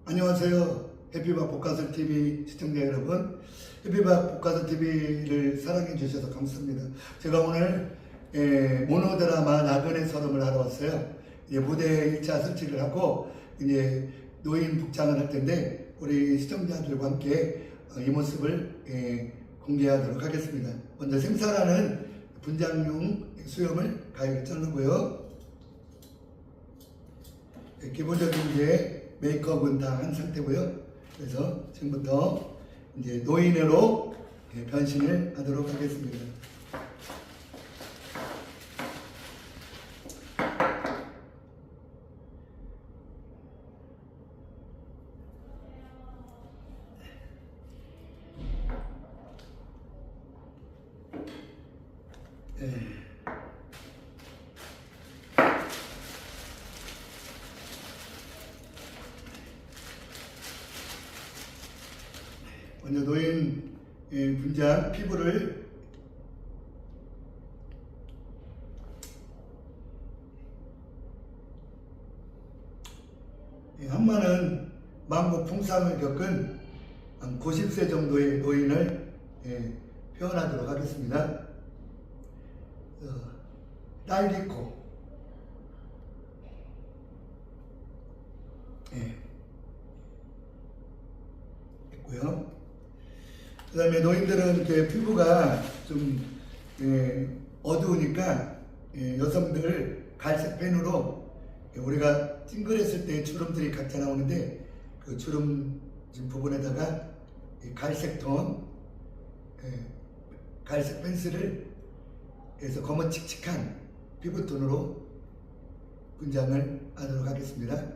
안녕하세요. 해피박 복가설TV 시청자 여러분, 해피박 복가설TV를 사랑해 주셔서 감사합니다. 제가 오늘 모노드라마 나그네 서름을 하러 왔어요. 무대 1차 설치를 하고 이제 노인 복장을 할 텐데 우리 시청자들과 함께 이 모습을 공개하도록 하겠습니다. 먼저 생사라는 분장용 수염을 가위로 자르고요. 기본적인 이제 메이크업은 다 한 상태고요. 그래서 지금부터 이제 노인으로 변신을 하도록 하겠습니다. 먼저 노인 분장 피부를 한마는 만국 풍상을 겪은 한 90세 정도의 노인을 표현하도록 하겠습니다. 딸기코, 있고요. 그 다음에 노인들은 이렇게 피부가 좀 어두우니까 여성들 갈색 펜으로 우리가 찡그렸을 때 주름들이 각자 나오는데 그 주름 부분에다가 갈색 톤, 갈색 펜슬을 해서 검은 칙칙한 피부톤으로 분장을 하도록 하겠습니다.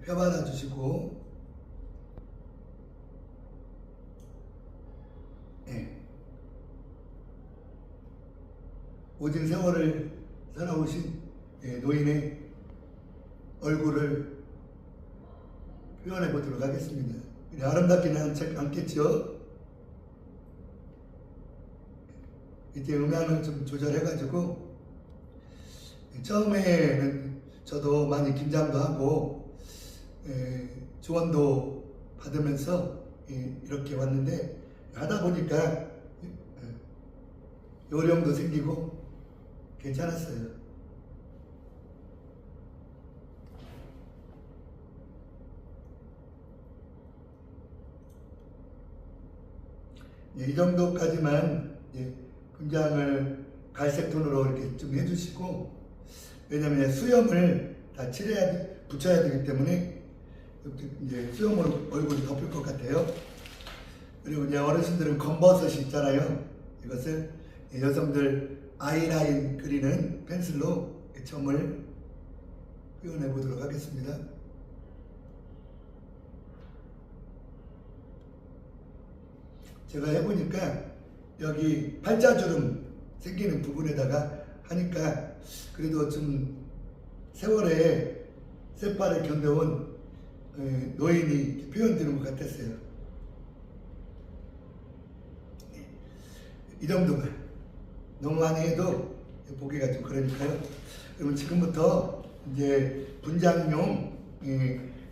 펴발라 주시고 오랜 세월을 살아오신 노인의 얼굴을 표현해 보도록 하겠습니다. 아름답지는 않겠죠? 이제 음향을 좀 조절해 가지고 처음에는 저도 많이 긴장도 하고 조언도 받으면서 이렇게 왔는데 하다 보니까 요령도 생기고 괜찮았어요. 이 정도까지만 분장을 갈색 톤으로 이렇게 좀 해주시고, 왜냐면 수염을 다 붙여야 되기 때문에 이제 수염으로 얼굴이 덮일 것 같아요. 그리고 이제 어르신들은 검버섯이 있잖아요. 이것을 여성들 아이라인 그리는 펜슬로 점을 표현해 보도록 하겠습니다. 제가 해보니까 여기 팔자주름 생기는 부분에다가 하니까 그래도 좀 세월에 쇠발을 견뎌온 노인이 표현되는 것 같았어요. 이 정도만. 너무 많이 해도 보기가 좀 그러니까요. 그러면 지금부터 이제 분장용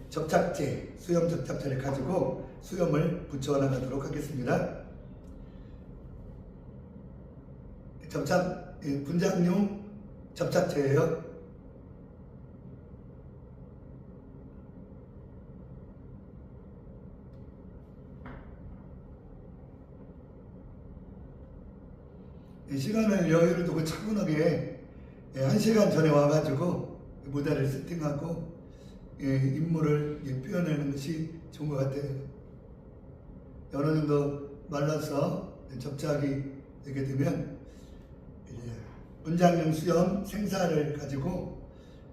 접착제, 수염 접착제를 가지고 수염을 붙여 나가도록 하겠습니다. 분장용 접착제예요. 시간을 여유를 두고 차분하게 1시간 전에 와가지고 모델을 세팅하고 인물을 표현하는 것이 좋은 것 같아요. 어느 정도 말라서 접착이 되게 되면 분장용 수염 생사를 가지고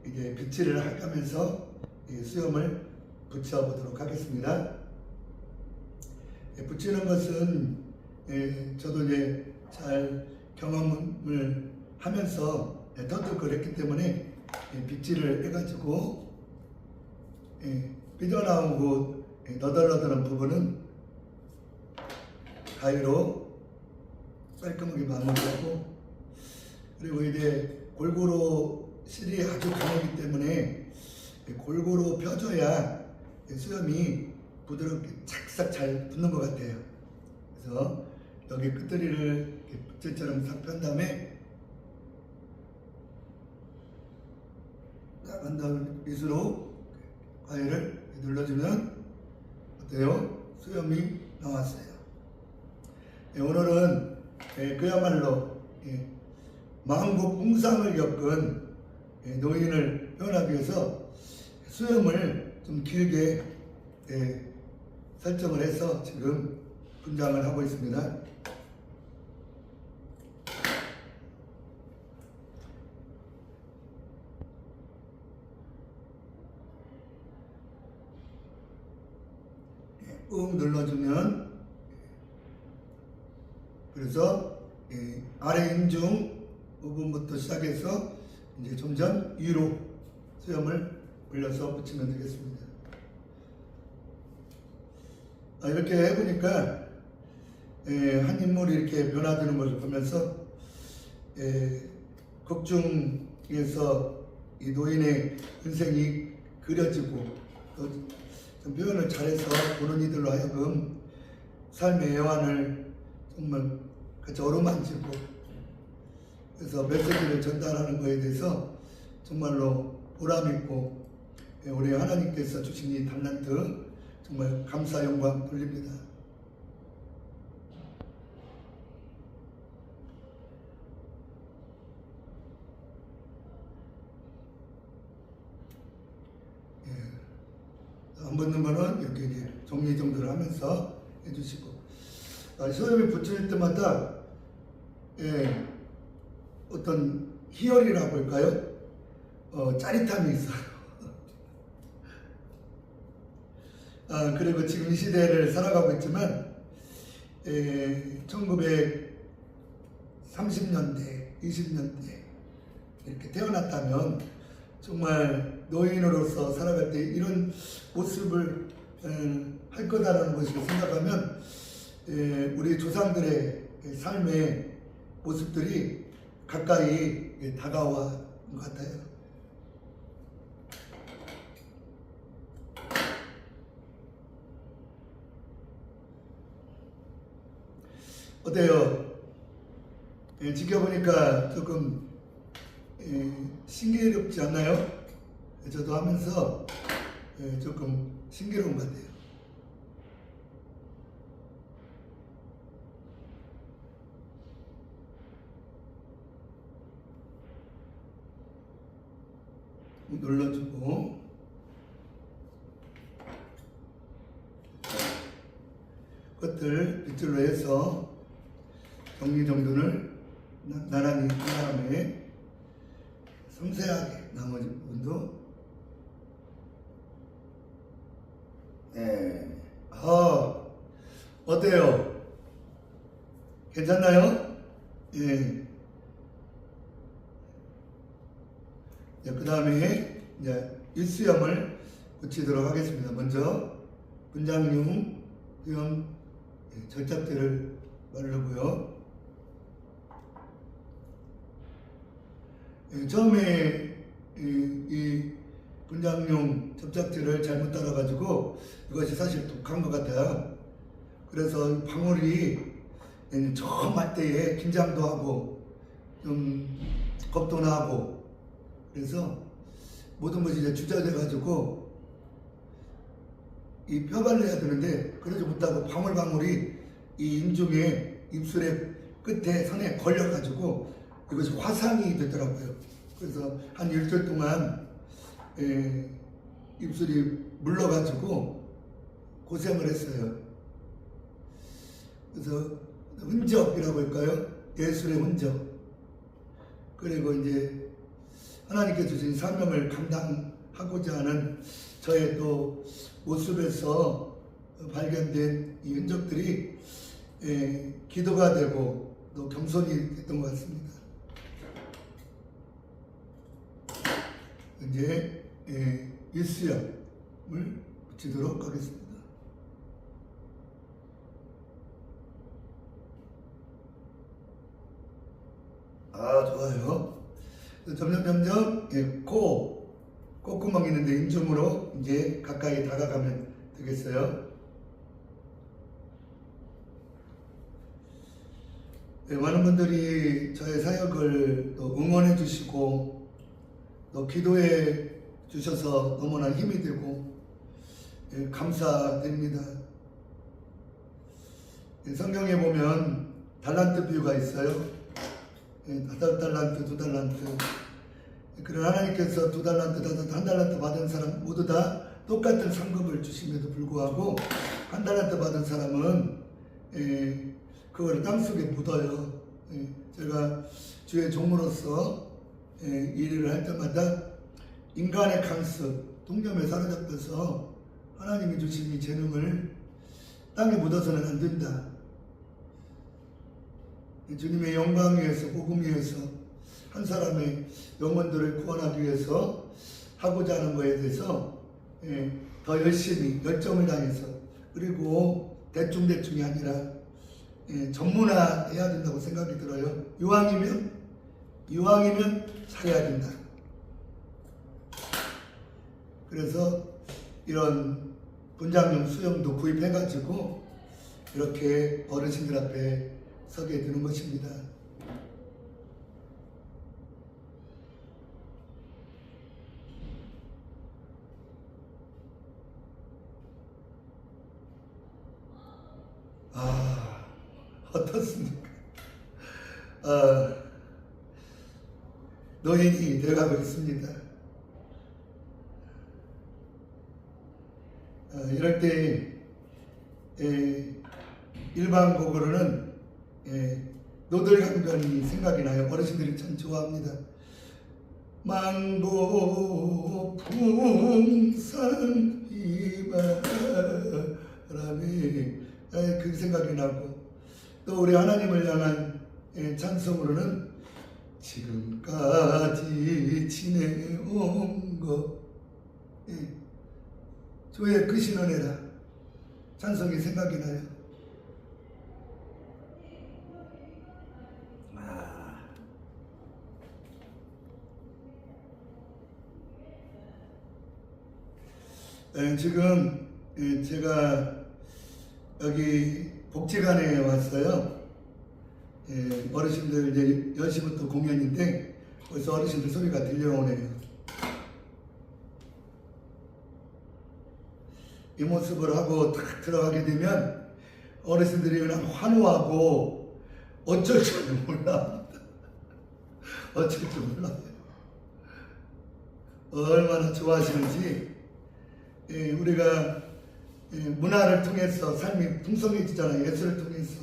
이제 빗질을 하면서 수염을 붙여보도록 하겠습니다. 붙이는 것은 저도 이제 잘 경험을 하면서 터득을 했기 때문에 빗질을 해가지고 삐져나오고 너덜너덜한 부분은 가위로 깔끔하게 마무리하고, 그리고 이제 골고루 실이 아주 강하기 때문에 골고루 펴줘야 수염이 부드럽게 착싹 잘 붙는 것 같아요. 그래서 여기 끝들이를 붓질처럼 싹 편 다음에 한 다음에 빗으로 가위를 눌러주면 어때요? 수염이 나왔어요. 오늘은 그야말로 만국붕상을 겪은 노인을 표현하기 위해서 수염을 좀 길게 설정을 해서 지금 분장을 하고 있습니다. 꾹 눌러주면, 그래서 아래 인중 부분부터 시작해서 이제 점점 위로 수염을 올려서 붙이면 되겠습니다. 이렇게 해보니까 한 인물이 이렇게 변화되는 것을 보면서 극중에서 이 노인의 인생이 그려지고 또 좀 표현을 잘해서 보는 이들로 하여금 삶의 애환을 정말 같이 어루만지고, 그래서 메시지를 전달하는 것에 대해서 정말로 보람있고, 우리 하나님께서 주신 이 달란트 정말 감사 영광 돌립니다. 안 붙는 거는 이렇게 이제 정리정돈을 하면서 해주시고, 수염이 붙일 때마다 어떤 희열이라고 할까요? 짜릿함이 있어요. 그리고 지금 이 시대를 살아가고 있지만 1930년대, 20년대 이렇게 태어났다면 정말 노인으로서 살아갈 때 이런 모습을 할 거다라는 것을 생각하면 우리 조상들의 삶의 모습들이 가까이 다가와 것 같아요. 어때요? 지켜보니까 조금 신기롭지 않나요? 저도 하면서 조금 신기로운 것 같아요. 눌러주고, 끝을 빗줄로 해서 정리정돈을 나란히 한 다음에 섬세하게 나머지 부분도 어때요? 괜찮나요? 그 다음에 이제 윗수염을 붙이도록 하겠습니다. 먼저 분장용 수염 절착제를 바르고요. 처음에 이 분장용 접착제를 잘못 따라가지고 이것이 사실 독한 것 같아요. 그래서 방울이 처음 할 때에 긴장도 하고 좀 겁도 나고, 그래서 모든 것이 이제 주저돼가지고 이 펴발을 해야 되는데 그러지 못하고 방울방울이 이 인중에 입술의 끝에 선에 걸려가지고 이것이 화상이 되더라고요. 그래서 한 일주일 동안 입술이 물러가지고 고생을 했어요. 그래서 흔적이라고 할까요? 예술의 흔적. 그리고 이제 하나님께 주신 사명을 감당하고자 하는 저의 또 모습에서 발견된 이 흔적들이 기도가 되고 또 겸손이 됐던 것 같습니다. 이제 윗수염을 붙이도록 하겠습니다. 좋아요. 점점 코, 콧구멍이 있는데 인중으로 이제 가까이 다가가면 되겠어요. 네, 많은 분들이 저의 사역을 또 응원해 주시고 또 기도해 주셔서 너무나 힘이 되고 감사드립니다. 성경에 보면 달란트 비유가 있어요. 5달란트, 2달란트. 그런 하나님께서 2달란트, 1달란트 받은 사람 모두 다 똑같은 상급을 주심에도 불구하고 1달란트 받은 사람은 그걸 땅속에 묻어요. 제가 주의 종으로서 일을 할 때마다 인간의 강습, 통념에 사로잡혀서 하나님이 주신 이 재능을 땅에 묻어서는 안 된다. 주님의 영광 위해서, 복음 위해서, 한 사람의 영혼들을 구원하기 위해서 하고자 하는 것에 대해서 더 열심히 열정을 다해서, 그리고 대충대충이 아니라 전문화해야 된다고 생각이 들어요. 이왕이면 잘해야 된다. 그래서 이런 분장용 수영도 구입해가지고 이렇게 어르신들 앞에 서게 되는 것입니다. 어떻습니까? 노인이 되어가고 있습니다. 이럴 때 일반곡으로는 노들강변이 생각이 나요. 어르신들이 참 좋아합니다. 망고 풍산 비바람에 그 생각이 나고, 또 우리 하나님을 향한 찬송으로는 지금까지 지내온 것 주의 크신 은혜라 찬송이 생각이 나요. 지금 제가 여기 복지관에 왔어요. 어르신들 이제 10시부터 공연인데 벌써 어르신들 소리가 들려오네요. 이 모습을 하고 탁 들어가게 되면 어르신들이 그냥 환호하고 어쩔 줄 몰라. 어쩔 줄 몰라요. 얼마나 좋아하시는지. 우리가 문화를 통해서 삶이 풍성해지잖아요. 예술을 통해서.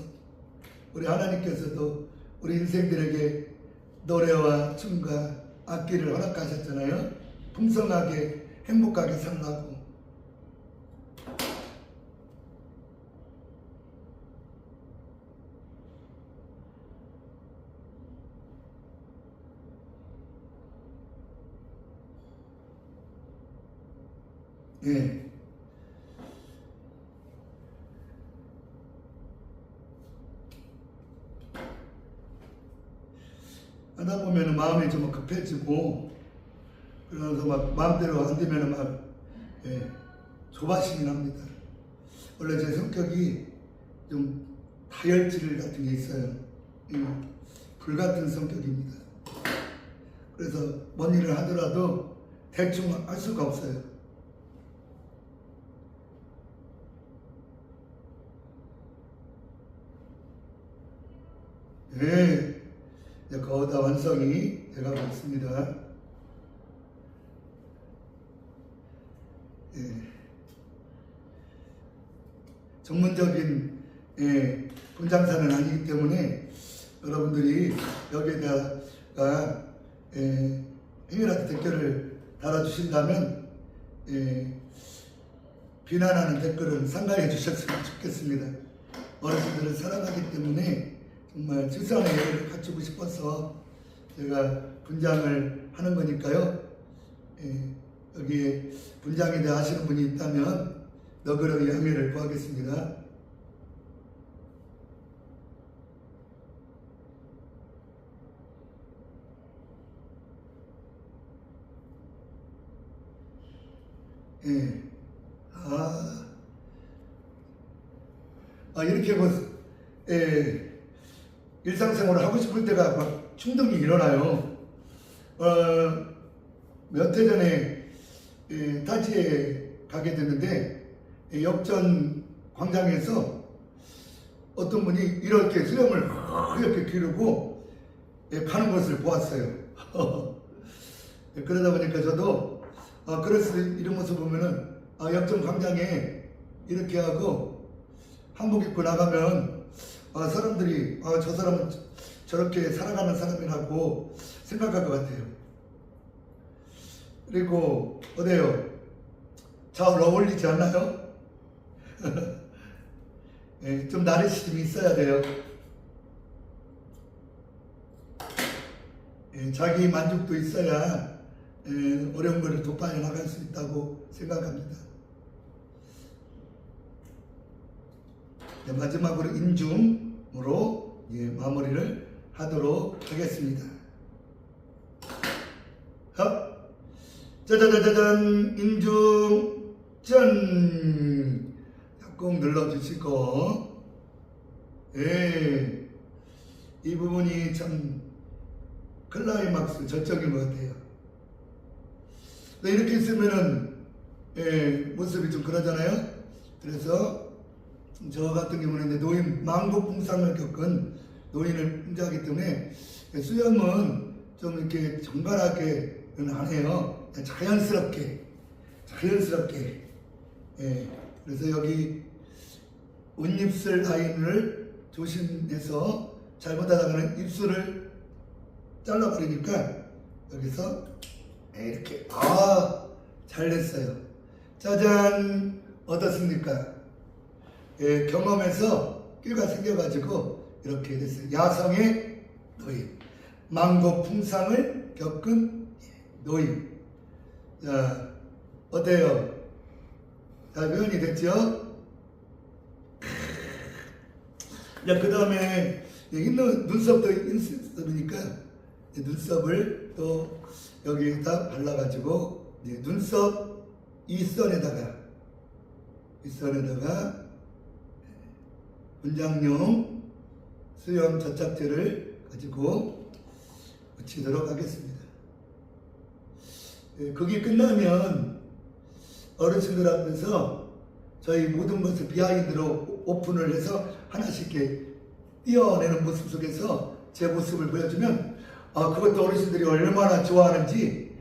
우리 하나님께서도 우리 인생들에게 노래와 춤과 악기를 허락하셨잖아요. 풍성하게 행복하게 살라고. 예. 하다 보면 마음이 좀 급해지고, 그러면서 막 마음대로 안 되면 막 조바심이 납니다. 원래 제 성격이 좀 다혈질 같은 게 있어요. 불같은 성격입니다. 그래서 뭔 일을 하더라도 대충 할 수가 없어요. 거의 다 완성이 돼가고 있습니다. 전문적인 분장사는 아니기 때문에 여러분들이 여기에다가 행여라도 댓글을 달아주신다면 비난하는 댓글은 삼가해 주셨으면 좋겠습니다. 어르신들을 사랑하기 때문에 정말 최소한의 예를 갖추고 싶어서 제가 분장을 하는 거니까요. 여기에 분장에 대해 아시는 분이 있다면 너그러이 양해를 구하겠습니다. 예. 이렇게 뭐, 예, 일상생활을 하고 싶을 때가 막 충동이 일어나요. 몇 해 전에 타지에 가게 됐는데 역전 광장에서 어떤 분이 이렇게 수염을 이렇게 기르고 가는 것을 보았어요. 그러다 보니까 저도 이런 모습 보면은 역전 광장에 이렇게 하고 한복 입고 나가면 사람들이 저 사람은 저렇게 살아가는 사람이라고 생각할 것 같아요. 그리고 어때요? 잘 어울리지 않나요? 좀 나르시즘이 있어야 돼요. 자기 만족도 있어야 어려운 것을 독파해 나갈 수 있다고 생각합니다. 마지막으로 인중으로 마무리를 하도록 하겠습니다. 짜자자자잔, 인중 짠! 꼭 눌러주시고, 이 부분이 참 클라이막스 저쪽인 것 같아요. 이렇게 있으면은 모습이 좀 그러잖아요. 그래서 저 같은 경우는 이제 노인 망곡붕상을 겪은 노인을 혼자하기 때문에 수염은 좀 이렇게 정갈하게는 안 해요. 자연스럽게. 그래서 여기 옷입술 라인을 조심해서 잘못하다가는 입술을 잘라버리니까 여기서 이렇게 잘 됐어요. 짜잔, 어떻습니까? 경험에서 끼가 생겨가지고 이렇게 됐어요. 야성의 노인, 망곡풍상을 겪은 노인. 자, 어때요? 자, 표현이 됐죠? 자, 그 다음에 눈썹도 인습이니까 눈썹을 또 여기에다 발라가지고 눈썹 이 선에다가 분장용 수염 접착제를 가지고 붙이도록 하겠습니다. 그게 끝나면 어르신들 앞에서 저희 모든 것을 비하인드로 오픈을 해서 하나씩 이렇게 띄어내는 모습 속에서 제 모습을 보여주면 그것도 어르신들이 얼마나 좋아하는지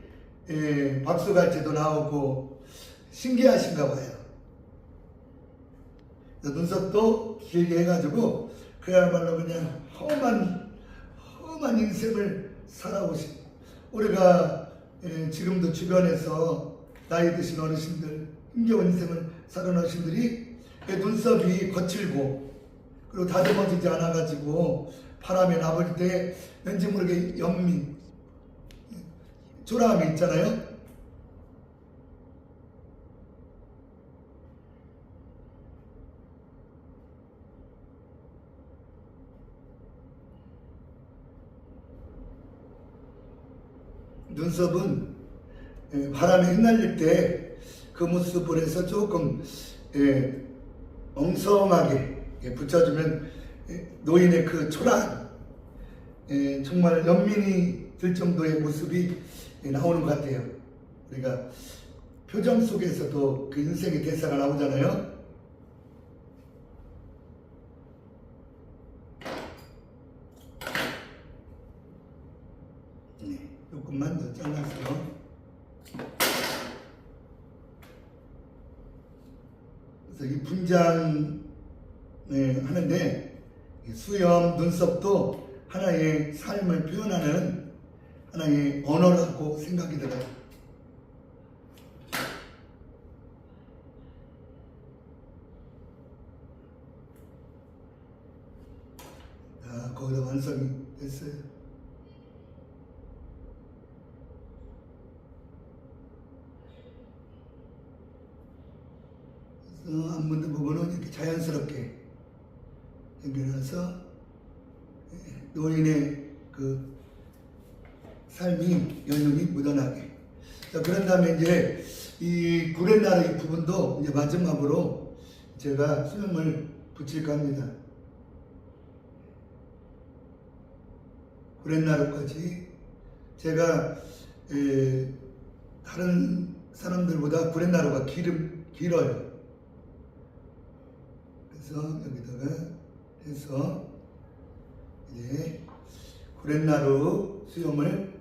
박수갈채도 나오고 신기하신가 봐요. 눈썹도 길게 해가지고 그야말로 그냥 험한 인생을 살아오신, 우리가 지금도 주변에서 나이 드신 어르신들, 힘겨운 인생을 사는 어르신들이 눈썹이 거칠고 그리고 다듬어지지 않아가지고 바람에 나볼 때 왠지 모르게 연민, 초라함이 있잖아요. 눈썹은 바람에 흩날릴 때 그 모습을 해서 조금 엉성하게 붙여주면 노인의 그 초라한 정말 연민이 들 정도의 모습이 나오는 것 같아요. 우리가 표정 속에서도 그 인생의 대사가 나오잖아요. 조금만 더 잘라서. 그래서 이 분장 하는데 수염, 눈썹도 하나의 삶을 표현하는 하나의 언어라고 생각이 들어요. 자, 거기다 완성이 됐어요. 안 묻는 부분은 이렇게 자연스럽게 연결해서 노인의 그 삶이 연륜이 묻어나게. 자, 그런 다음에 이제 이 구렛나루 이 부분도 이제 마지막으로 제가 수염을 붙일까 합니다. 구렛나루까지 제가 다른 사람들보다 구렛나루가 길어요. 그래서 여기다가 해서 이제 구렛나루 수염을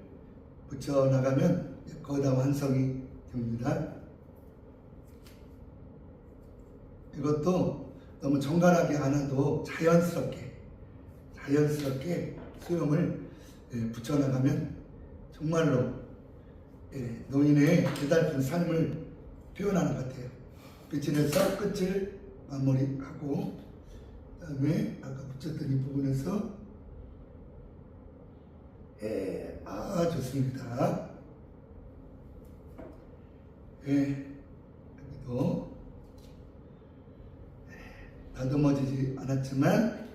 붙여 나가면 거의 다 완성이 됩니다. 이것도 너무 정갈하게 안 해도 자연스럽게 수염을 붙여 나가면 정말로 노인의 깨달은 삶을 표현하는 것 같아요. 빛을 내서 끝을 마무리하고 그다음에 아까 붙였던 이 부분에서 좋습니다. 여기도 다듬어지지 않았지만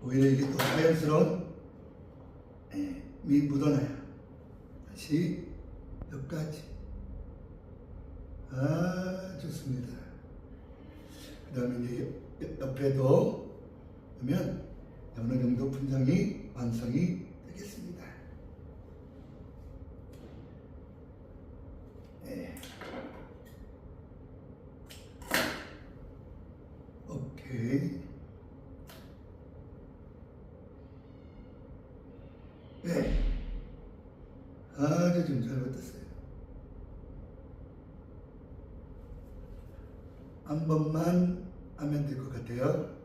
오히려 이게 또 자연스러운 미 묻어나요. 다시 여기까지. 좋습니다. 그 다음에 이제 옆에도 하면 어느 정도 분장이 완성이 되겠습니다. 오케이. 아주 좀 잘못됐어요. 한 번만 하면 될 것 같아요.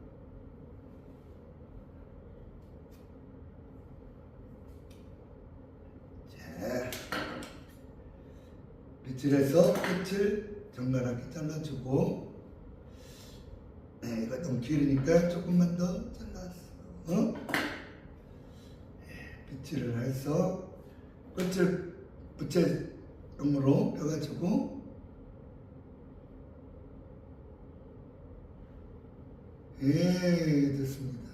자, 빗질해서 끝을 정갈하게 잘라주고, 이거 너무 길으니까 조금만 더 잘랐어. 빗질을 해서 끝을 부채용으로 펴가지고 됐습니다.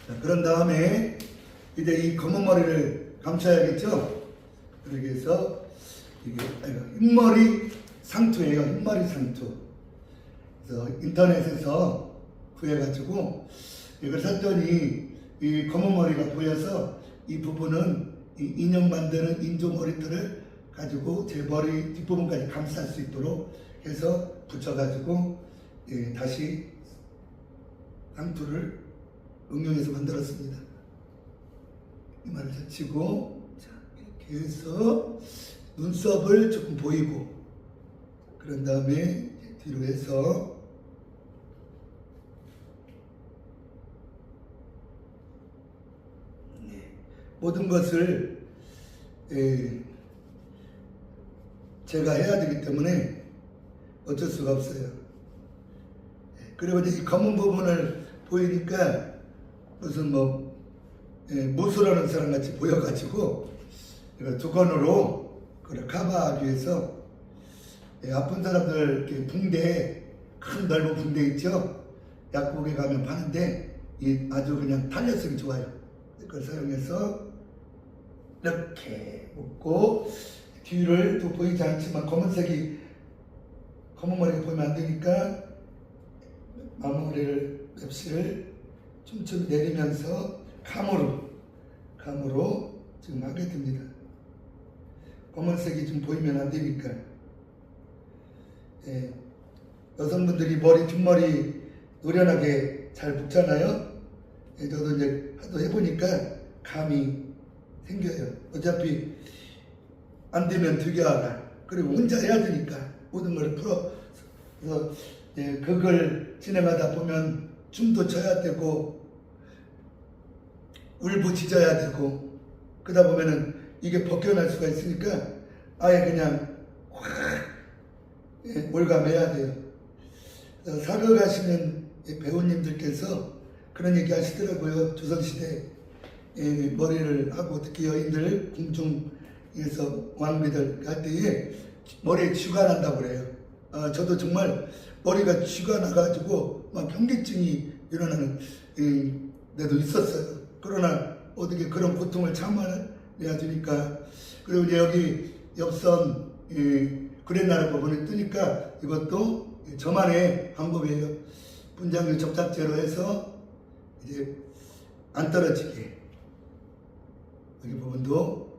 자, 그런 다음에 이제 이 검은 머리를 감춰야겠죠? 그러기 위해서 이게 흰머리 상투예요. 흰머리 상투. 그래서 인터넷에서 구해가지고 이걸 샀더니 이 검은 머리가 보여서 이 부분은 이 인형 만드는 인조 머리털을 가지고 제 머리 뒷부분까지 감쌀 수 있도록 해서 붙여가지고 다시 상투를 응용해서 만들었습니다. 이마를 젖히고 자, 이렇게 해서 눈썹을 조금 보이고 그런 다음에 뒤로 해서 모든 것을 제가 해야 되기 때문에 어쩔 수가 없어요. 그리고 이제 이 검은 부분을 보이니까 무슨 무술하는 사람 같이 보여가지고 두건으로 그걸 커버하기 위해서 아픈 사람들 이렇게 붕대, 큰 넓은 붕대 있죠? 약국에 가면 파는데 아주 그냥 탄력성이 좋아요. 그걸 사용해서 이렇게 묶고 뒤를 또 보이지 않지만 검은 머리가 보이면 안 되니까 마무리를 맵시를 춤춤 내리면서 감으로 지금 하게 됩니다. 검은색이 좀 보이면 안 되니까. 여성분들이 뒷머리 노련하게 잘 묶잖아요. 저도 이제 하도 해보니까 감이 생겨요. 어차피 안 되면 되게 알아. 그리고 혼자 해야 되니까 모든 걸 풀어. 그래서 그걸 진행하다 보면 춤도 춰야 되고 울부짖어야 되고 그러다 보면은 이게 벗겨날 수가 있으니까 아예 그냥 확 몰감해야 돼요. 사극하시는 배우님들께서 그런 얘기 하시더라고요. 조선시대 머리를 하고 특히 여인들 궁중에서 왕비들 할 때에 머리에 쥐가 난다고 그래요. 저도 정말 머리가 쥐가 나가지고 막 현기증이 일어나는 데도 있었어요. 그러나 어떻게 그런 고통을 참아내고 내어주니까, 그리고 이제 여기 옆선 그랜나루 부분을 뜨니까 이것도 저만의 방법이에요. 분장류 접착제로 해서 이제 안 떨어지게 여기 부분도.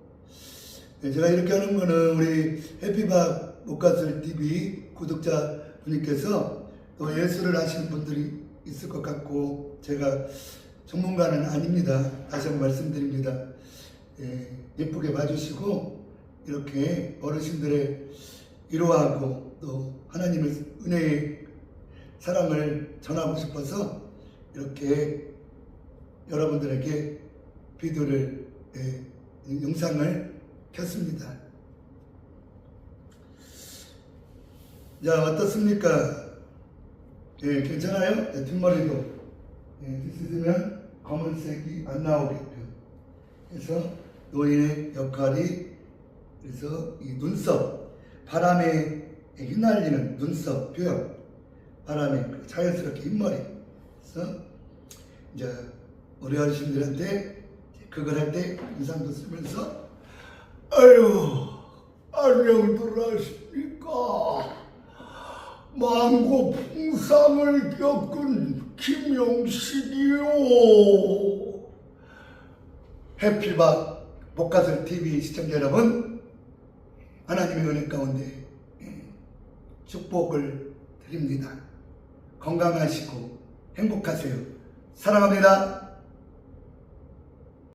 제가 이렇게 하는 거는 우리 해피박 목가슬 TV 구독자 분께서 또 예술을 하시는 분들이 있을 것 같고, 제가 전문가는 아닙니다. 다시 한번 말씀드립니다. 예쁘게 봐주시고 이렇게 어르신들의 위로하고 또 하나님의 은혜의 사랑을 전하고 싶어서 이렇게 여러분들에게 비디오를 영상을 켰습니다. 자, 어떻습니까? 괜찮아요? 뒷머리도 빗으면 검은색이 안 나오게끔 해서 노인의 역할이, 그래서 이 눈썹, 바람에 휘날리는 눈썹 표현, 바람에 자연스럽게 흰머리. 그래서 이제 우리 어르신들한테 그걸 할 때 인상도 쓰면서, 아유, 안녕들 하십니까? 망고 풍상을 겪은 김용식이요. 해피박 복가슬 TV 시청자 여러분, 하나님의 은혜 가운데 축복을 드립니다. 건강하시고 행복하세요. 사랑합니다.